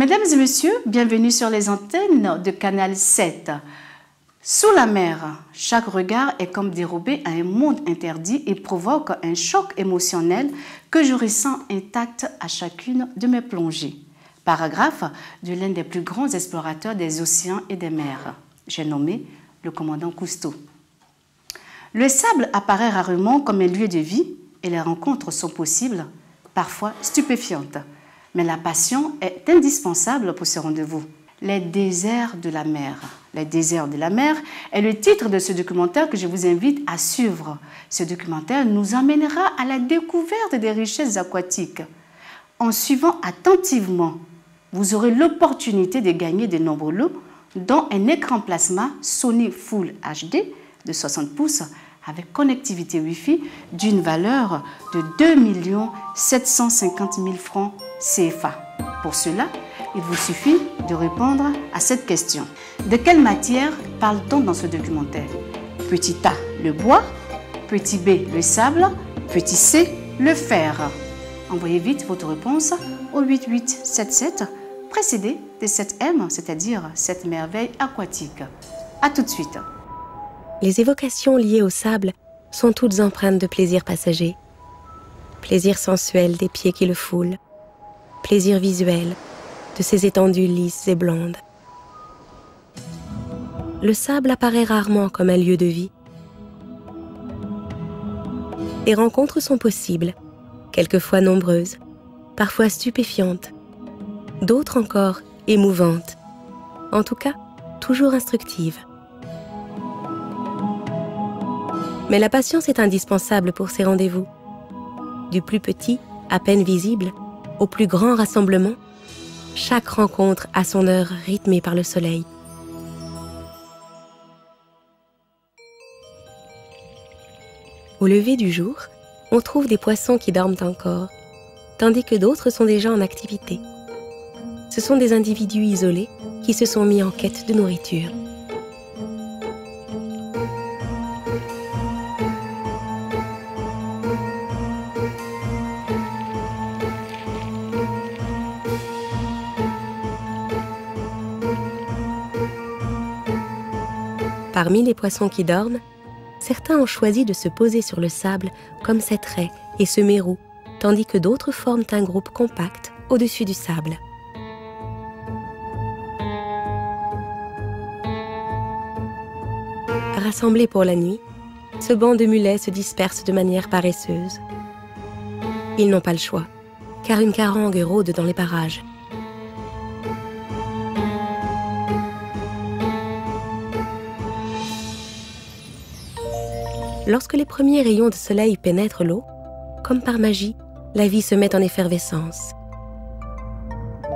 Mesdames et messieurs, bienvenue sur les antennes de Canal 7. Sous la mer, chaque regard est comme dérobé à un monde interdit et provoque un choc émotionnel que je ressens intact à chacune de mes plongées. Paragraphe de l'un des plus grands explorateurs des océans et des mers. J'ai nommé le commandant Cousteau. Le sable apparaît rarement comme un lieu de vie et les rencontres sont possibles, parfois stupéfiantes. Mais la passion est indispensable pour ce rendez-vous. Les déserts de la mer. Les déserts de la mer est le titre de ce documentaire que je vous invite à suivre. Ce documentaire nous emmènera à la découverte des richesses aquatiques. En suivant attentivement, vous aurez l'opportunité de gagner de nombreux lots, dont un écran plasma Sony Full HD de 60 pouces avec connectivité Wi-Fi d'une valeur de 2 750 000 francs CFA. Pour cela, il vous suffit de répondre à cette question. De quelle matière parle-t-on dans ce documentaire? Petit A, le bois. Petit B, le sable. Petit C, le fer. Envoyez vite votre réponse au 8877, précédé de 7M, c'est-à-dire 7 merveilles aquatiques. A tout de suite. Les évocations liées au sable sont toutes empreintes de plaisir passager. Plaisir sensuel des pieds qui le foulent. Plaisir visuel de ces étendues lisses et blondes. Le sable apparaît rarement comme un lieu de vie. Les rencontres sont possibles, quelquefois nombreuses, parfois stupéfiantes, d'autres encore émouvantes, en tout cas toujours instructives. Mais la patience est indispensable pour ces rendez-vous. Du plus petit, à peine visible, au plus grand rassemblement, chaque rencontre a son heure rythmée par le soleil. Au lever du jour, on trouve des poissons qui dorment encore, tandis que d'autres sont déjà en activité. Ce sont des individus isolés qui se sont mis en quête de nourriture. Parmi les poissons qui dorment, certains ont choisi de se poser sur le sable comme cette raie et ce mérou, tandis que d'autres forment un groupe compact au-dessus du sable. Rassemblés pour la nuit, ce banc de mulets se disperse de manière paresseuse. Ils n'ont pas le choix, car une carangue rôde dans les parages. Lorsque les premiers rayons de soleil pénètrent l'eau, comme par magie, la vie se met en effervescence.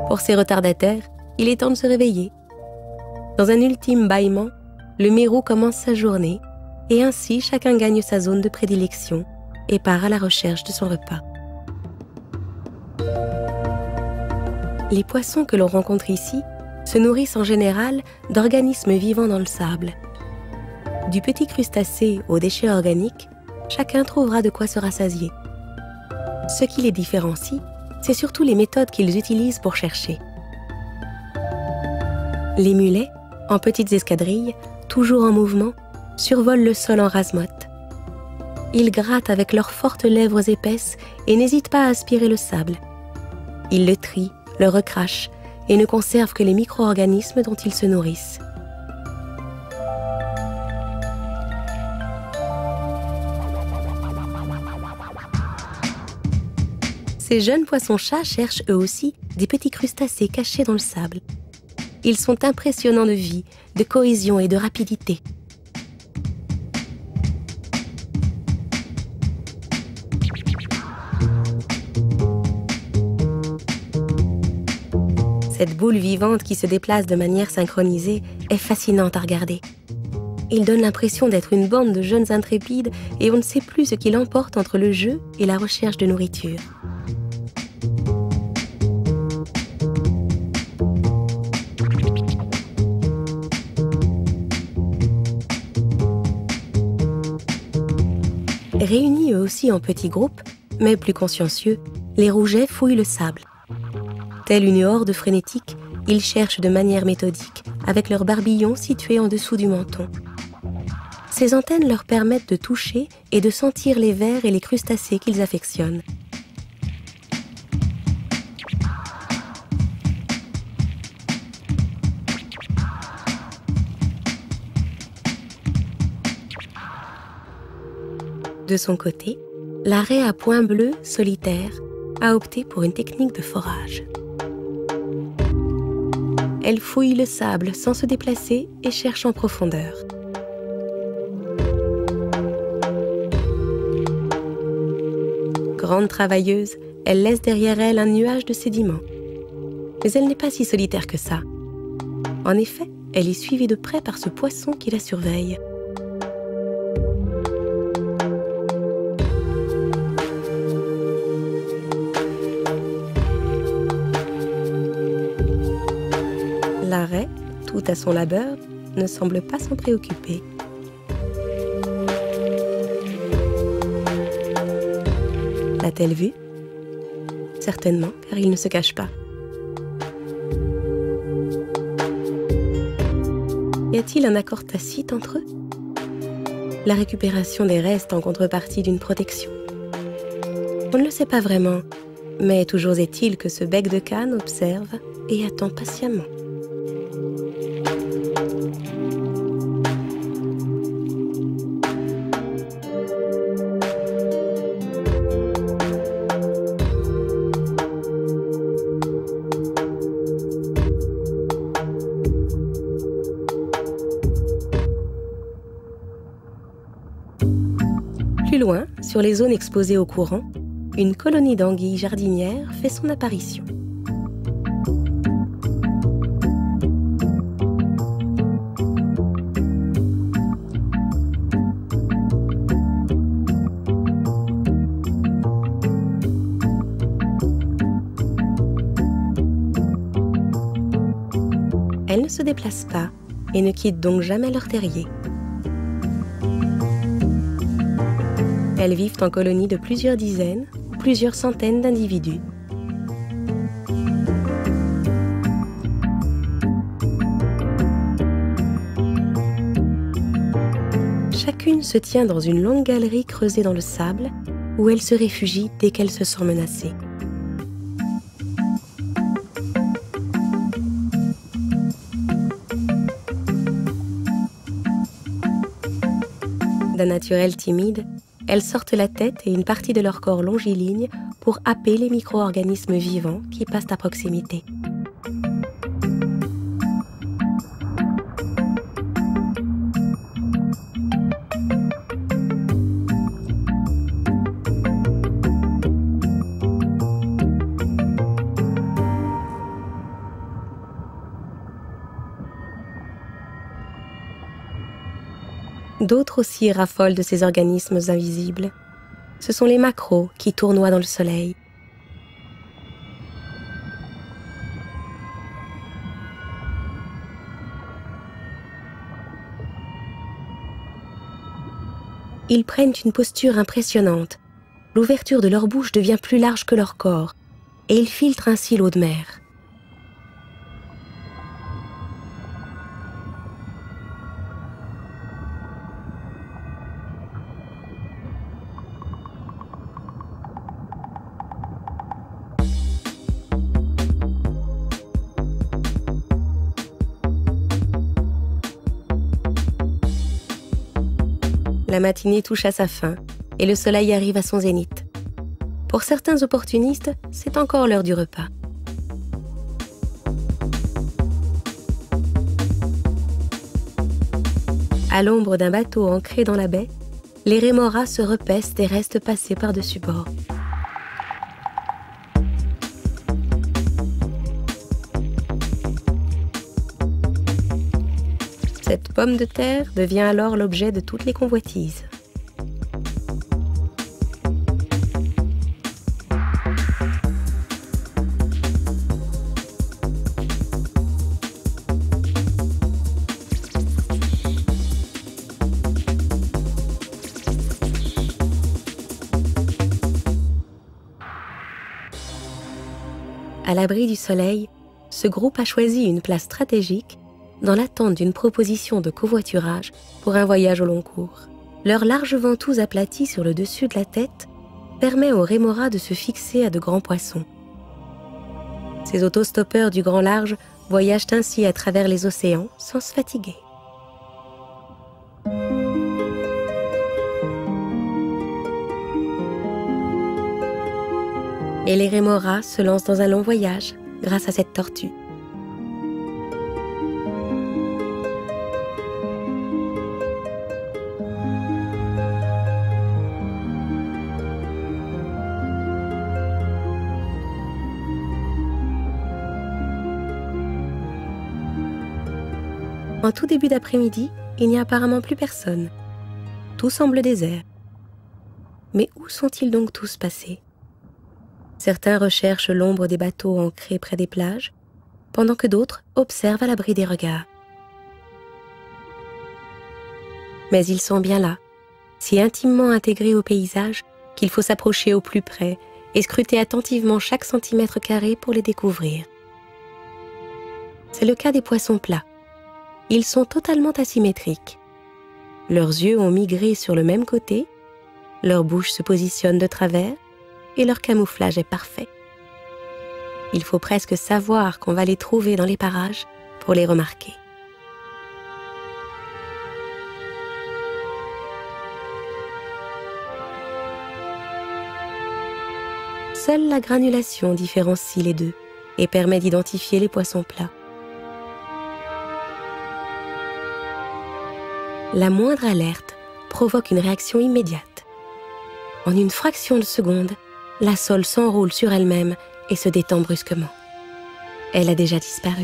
Pour ces retardataires, il est temps de se réveiller. Dans un ultime bâillement, le mérou commence sa journée et ainsi chacun gagne sa zone de prédilection et part à la recherche de son repas. Les poissons que l'on rencontre ici se nourrissent en général d'organismes vivant dans le sable. Du petit crustacé aux déchets organiques, chacun trouvera de quoi se rassasier. Ce qui les différencie, c'est surtout les méthodes qu'ils utilisent pour chercher. Les mulets, en petites escadrilles, toujours en mouvement, survolent le sol en rase-motte. Ils grattent avec leurs fortes lèvres épaisses et n'hésitent pas à aspirer le sable. Ils le trient, le recrachent et ne conservent que les micro-organismes dont ils se nourrissent. Ces jeunes poissons-chats cherchent eux aussi des petits crustacés cachés dans le sable. Ils sont impressionnants de vie, de cohésion et de rapidité. Cette boule vivante qui se déplace de manière synchronisée est fascinante à regarder. Ils donnent l'impression d'être une bande de jeunes intrépides et on ne sait plus ce qui l'emporte entre le jeu et la recherche de nourriture. Réunis eux aussi en petits groupes, mais plus consciencieux, les rougets fouillent le sable. Telle une horde frénétique, ils cherchent de manière méthodique, avec leurs barbillons situés en dessous du menton. Ces antennes leur permettent de toucher et de sentir les vers et les crustacés qu'ils affectionnent. De son côté, la raie à points bleus, solitaire, a opté pour une technique de forage. Elle fouille le sable sans se déplacer et cherche en profondeur. Grande travailleuse, elle laisse derrière elle un nuage de sédiments. Mais elle n'est pas si solitaire que ça. En effet, elle est suivie de près par ce poisson qui la surveille. La raie, tout à son labeur, ne semble pas s'en préoccuper. L'a-t-elle vu? Certainement, car il ne se cache pas. Y a-t-il un accord tacite entre eux? La récupération des restes en contrepartie d'une protection? On ne le sait pas vraiment, mais toujours est-il que ce bec de cane observe et attend patiemment. Plus loin, sur les zones exposées au courant, une colonie d'anguilles jardinières fait son apparition. Elles ne se déplacent pas et ne quittent donc jamais leur terrier. Elles vivent en colonies de plusieurs dizaines ou plusieurs centaines d'individus. Chacune se tient dans une longue galerie creusée dans le sable où elle se réfugie dès qu'elle se sent menacée. D'un naturel timide, elles sortent la tête et une partie de leur corps longiligne pour happer les micro-organismes vivants qui passent à proximité. D'autres aussi raffolent de ces organismes invisibles. Ce sont les maquereaux qui tournoient dans le soleil. Ils prennent une posture impressionnante. L'ouverture de leur bouche devient plus large que leur corps, et ils filtrent ainsi l'eau de mer. La matinée touche à sa fin et le soleil arrive à son zénith. Pour certains opportunistes, c'est encore l'heure du repas. À l'ombre d'un bateau ancré dans la baie, les rémoras se repaissent des restes passés par-dessus bord. Cette pomme de terre devient alors l'objet de toutes les convoitises. À l'abri du soleil, ce groupe a choisi une place stratégique dans l'attente d'une proposition de covoiturage pour un voyage au long cours. Leur large ventouse aplatie sur le dessus de la tête permet aux rémoras de se fixer à de grands poissons. Ces autostoppeurs du grand large voyagent ainsi à travers les océans sans se fatiguer. Et les rémoras se lancent dans un long voyage grâce à cette tortue. En tout début d'après-midi, il n'y a apparemment plus personne. Tout semble désert. Mais où sont-ils donc tous passés ? Certains recherchent l'ombre des bateaux ancrés près des plages, pendant que d'autres observent à l'abri des regards. Mais ils sont bien là, si intimement intégrés au paysage qu'il faut s'approcher au plus près et scruter attentivement chaque centimètre carré pour les découvrir. C'est le cas des poissons plats. Ils sont totalement asymétriques. Leurs yeux ont migré sur le même côté, leur bouche se positionne de travers, et leur camouflage est parfait. Il faut presque savoir qu'on va les trouver dans les parages pour les remarquer. Seule la granulation différencie les deux et permet d'identifier les poissons plats. La moindre alerte provoque une réaction immédiate. En une fraction de seconde, la sole s'enroule sur elle-même et se détend brusquement. Elle a déjà disparu.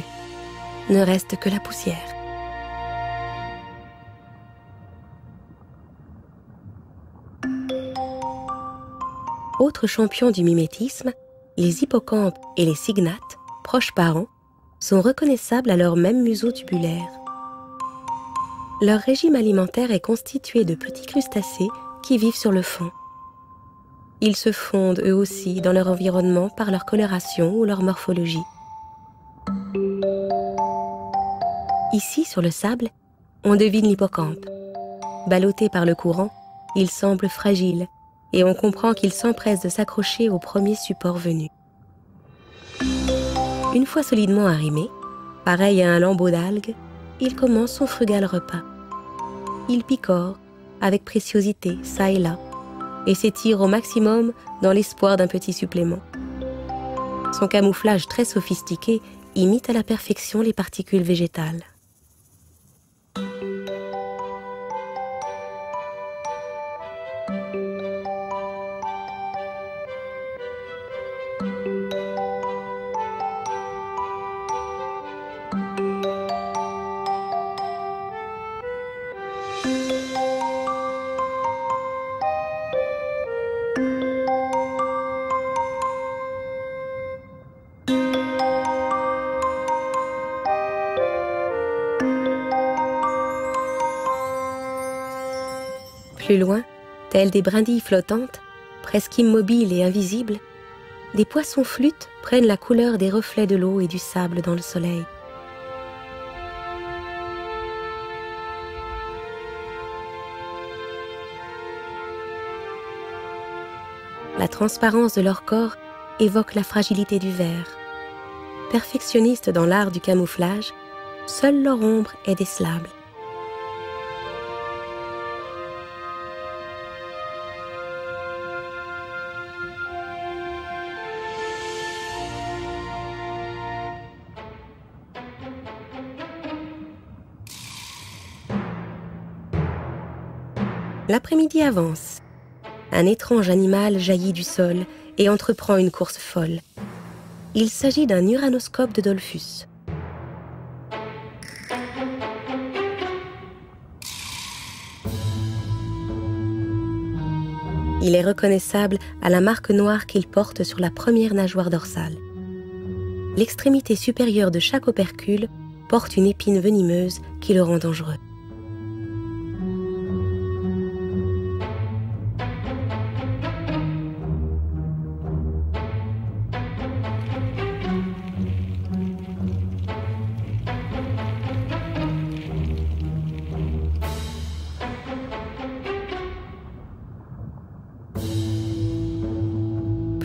Ne reste que la poussière. Autres champions du mimétisme, les hippocampes et les cygnates, proches parents, sont reconnaissables à leur même museau tubulaire. Leur régime alimentaire est constitué de petits crustacés qui vivent sur le fond. Ils se fondent eux aussi dans leur environnement par leur coloration ou leur morphologie. Ici, sur le sable, on devine l'hippocampe. Ballotté par le courant, il semble fragile et on comprend qu'il s'empresse de s'accrocher au premier support venu. Une fois solidement arrimé, pareil à un lambeau d'algues, il commence son frugal repas. Il picore, avec préciosité, ça et là, et s'étire au maximum dans l'espoir d'un petit supplément. Son camouflage très sophistiqué imite à la perfection les particules végétales. Plus loin, telles des brindilles flottantes, presque immobiles et invisibles, des poissons flûtes prennent la couleur des reflets de l'eau et du sable dans le soleil. La transparence de leur corps évoque la fragilité du verre. Perfectionnistes dans l'art du camouflage, seule leur ombre est décelable. L'après-midi avance. Un étrange animal jaillit du sol et entreprend une course folle. Il s'agit d'un uranoscope de Dollfus. Il est reconnaissable à la marque noire qu'il porte sur la première nageoire dorsale. L'extrémité supérieure de chaque opercule porte une épine venimeuse qui le rend dangereux.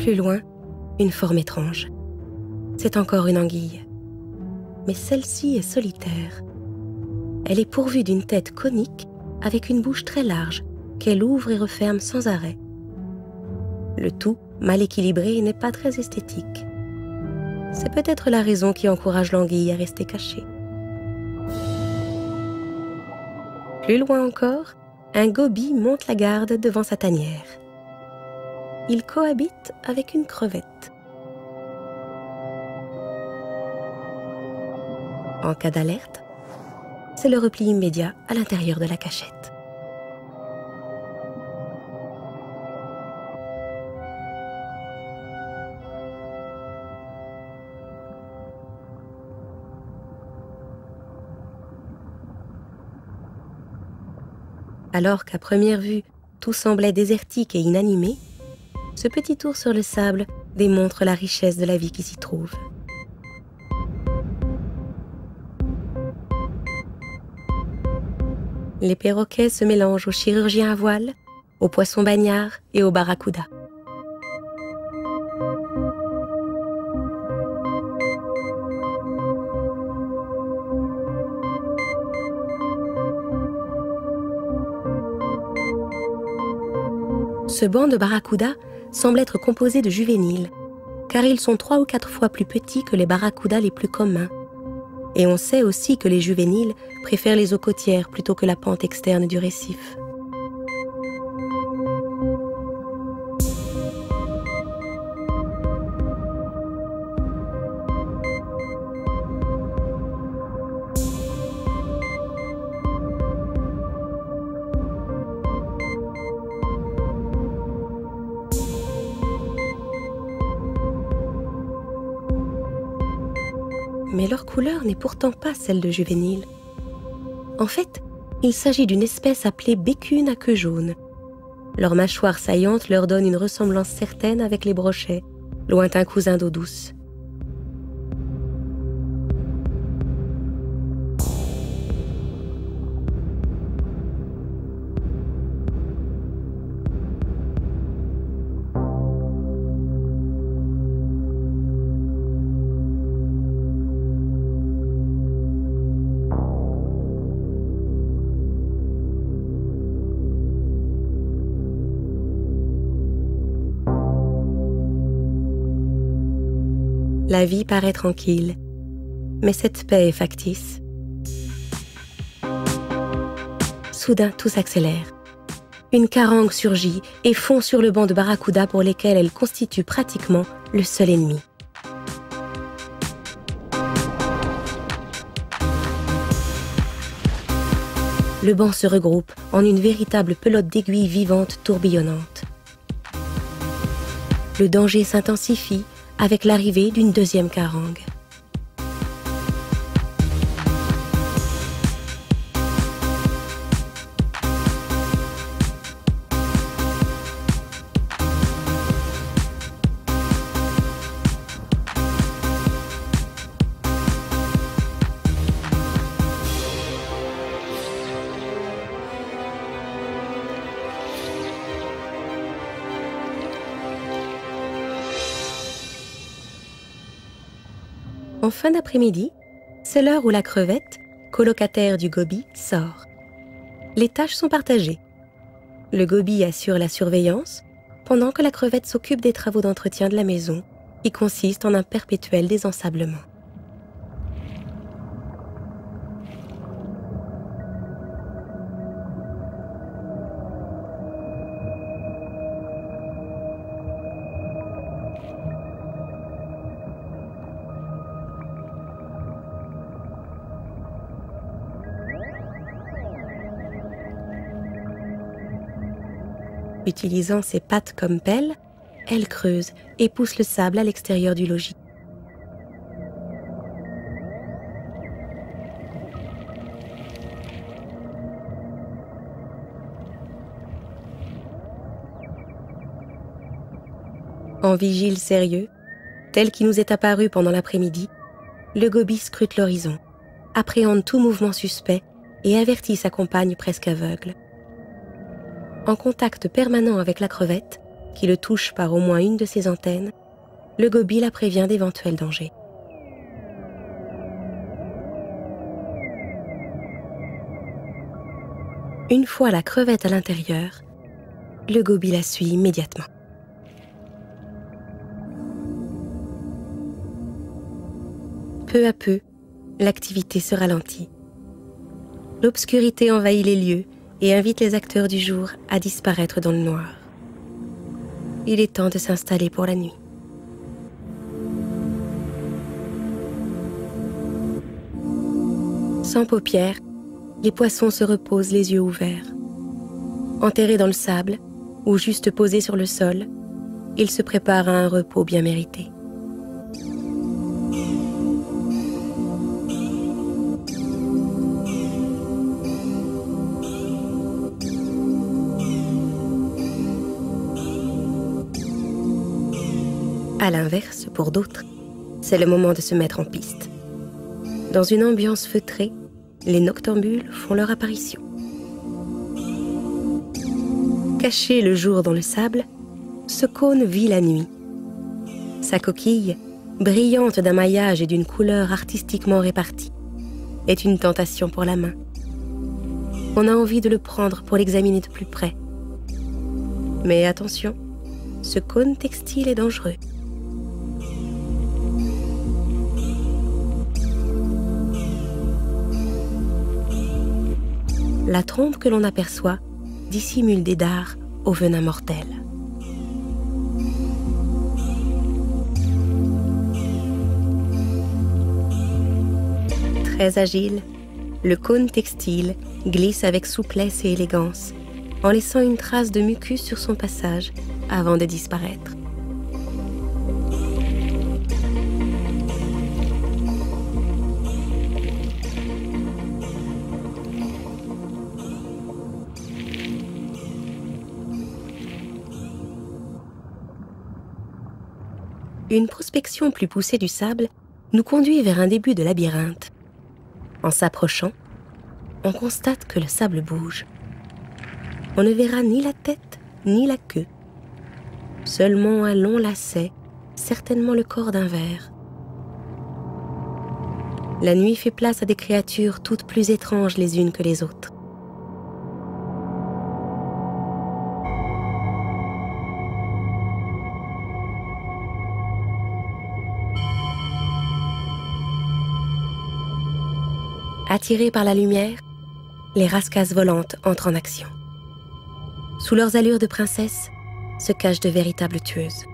Plus loin, une forme étrange. C'est encore une anguille. Mais celle-ci est solitaire. Elle est pourvue d'une tête conique avec une bouche très large qu'elle ouvre et referme sans arrêt. Le tout, mal équilibré, n'est pas très esthétique. C'est peut-être la raison qui encourage l'anguille à rester cachée. Plus loin encore, un goby monte la garde devant sa tanière. Il cohabite avec une crevette. En cas d'alerte, c'est le repli immédiat à l'intérieur de la cachette. Alors qu'à première vue, tout semblait désertique et inanimé, ce petit tour sur le sable démontre la richesse de la vie qui s'y trouve. Les perroquets se mélangent aux chirurgiens à voile, aux poissons bagnards et aux barracudas. Ce banc de barracudas semble être composé de juvéniles, car ils sont 3 ou 4 fois plus petits que les barracudas les plus communs. Et on sait aussi que les juvéniles préfèrent les eaux côtières plutôt que la pente externe du récif. Mais leur couleur n'est pourtant pas celle de juvéniles. En fait, il s'agit d'une espèce appelée bécune à queue jaune. Leur mâchoire saillante leur donne une ressemblance certaine avec les brochets, lointains cousins d'eau douce. La vie paraît tranquille, mais cette paix est factice. Soudain, tout s'accélère. Une carangue surgit et fond sur le banc de barracudas pour lesquels elle constitue pratiquement le seul ennemi. Le banc se regroupe en une véritable pelote d'aiguilles vivantes tourbillonnantes. Le danger s'intensifie avec l'arrivée d'une deuxième carangue. En fin d'après-midi, c'est l'heure où la crevette, colocataire du goby, sort. Les tâches sont partagées. Le goby assure la surveillance, pendant que la crevette s'occupe des travaux d'entretien de la maison, qui consistent en un perpétuel désensablement. Utilisant ses pattes comme pelle, elle creuse et pousse le sable à l'extérieur du logis. En vigile sérieux, tel qui nous est apparu pendant l'après-midi, le goby scrute l'horizon, appréhende tout mouvement suspect et avertit sa compagne presque aveugle. En contact permanent avec la crevette, qui le touche par au moins une de ses antennes, le gobie la prévient d'éventuels dangers. Une fois la crevette à l'intérieur, le gobie la suit immédiatement. Peu à peu, l'activité se ralentit. L'obscurité envahit les lieux et invite les acteurs du jour à disparaître dans le noir. Il est temps de s'installer pour la nuit. Sans paupières, les poissons se reposent les yeux ouverts. Enterrés dans le sable ou juste posés sur le sol, ils se préparent à un repos bien mérité. À l'inverse, pour d'autres, c'est le moment de se mettre en piste. Dans une ambiance feutrée, les noctambules font leur apparition. Caché le jour dans le sable, ce cône vit la nuit. Sa coquille, brillante d'un maillage et d'une couleur artistiquement répartie, est une tentation pour la main. On a envie de le prendre pour l'examiner de plus près. Mais attention, ce cône textile est dangereux. La trompe que l'on aperçoit dissimule des dards au venin mortel. Très agile, le cône textile glisse avec souplesse et élégance, en laissant une trace de mucus sur son passage avant de disparaître. Une prospection plus poussée du sable nous conduit vers un début de labyrinthe. En s'approchant, on constate que le sable bouge. On ne verra ni la tête ni la queue. Seulement un long lacet, certainement le corps d'un ver. La nuit fait place à des créatures toutes plus étranges les unes que les autres. Attirés par la lumière, les rascasses volantes entrent en action. Sous leurs allures de princesses se cachent de véritables tueuses.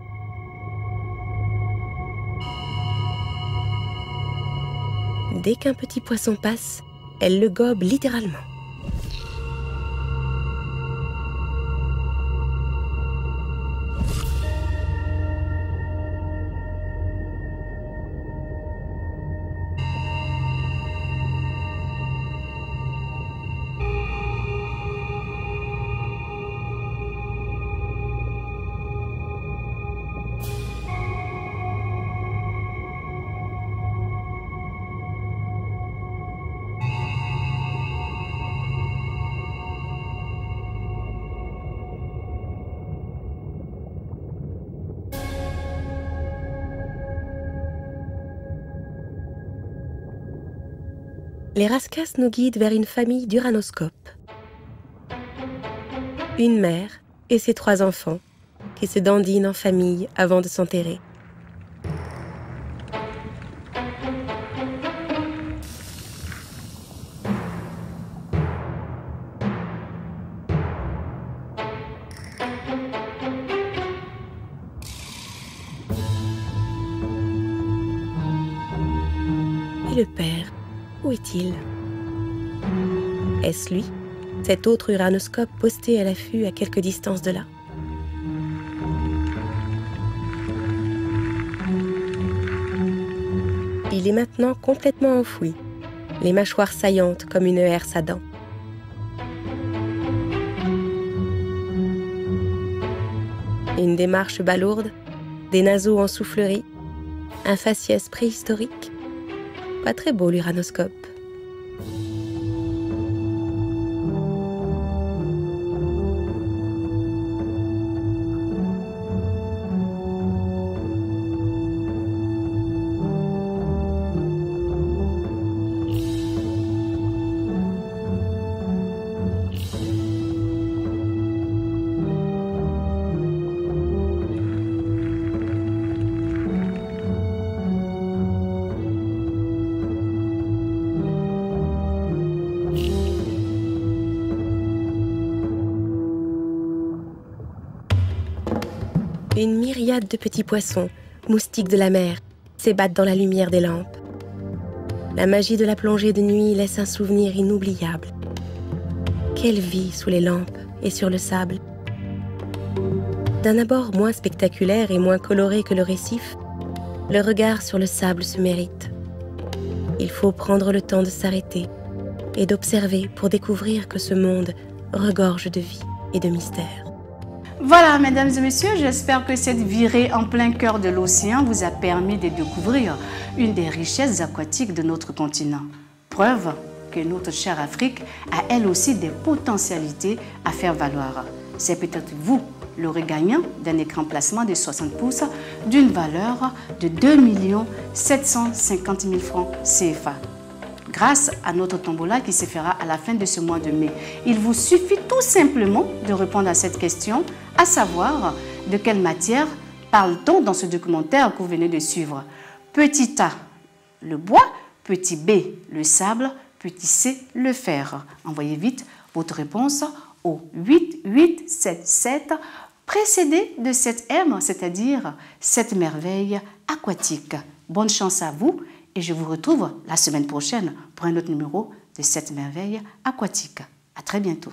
Dès qu'un petit poisson passe, elles le gobent littéralement. Les rascasses nous guident vers une famille d'uranoscopes. Une mère et ses 3 enfants qui se dandinent en famille avant de s'enterrer. Et le père, où est-il? Est-ce lui, cet autre uranoscope posté à l'affût à quelque distance de là? Il est maintenant complètement enfoui, les mâchoires saillantes comme une herse à dents. Une démarche balourde, des naseaux en soufflerie, un faciès préhistorique. Pas très beau l'uranoscope. Une myriade de petits poissons, moustiques de la mer, s'ébattent dans la lumière des lampes. La magie de la plongée de nuit laisse un souvenir inoubliable. Quelle vie sous les lampes et sur le sable. D'un abord moins spectaculaire et moins coloré que le récif, le regard sur le sable se mérite. Il faut prendre le temps de s'arrêter et d'observer pour découvrir que ce monde regorge de vie et de mystère. Voilà, mesdames et messieurs, j'espère que cette virée en plein cœur de l'océan vous a permis de découvrir une des richesses aquatiques de notre continent. Preuve que notre chère Afrique a elle aussi des potentialités à faire valoir. C'est peut-être vous, l'heureux gagnant d'un écran placement de 60 pouces d'une valeur de 2 750 000 francs CFA. Grâce à notre tombola qui se fera à la fin de ce mois de mai. Il vous suffit tout simplement de répondre à cette question, à savoir de quelle matière parle-t-on dans ce documentaire que vous venez de suivre. Petit A, le bois, petit B, le sable, petit C, le fer. Envoyez vite votre réponse au 8877 précédé de cette M, c'est-à-dire cette merveille aquatique. Bonne chance à vous et je vous retrouve la semaine prochaine pour un autre numéro de cette merveille aquatique. À très bientôt.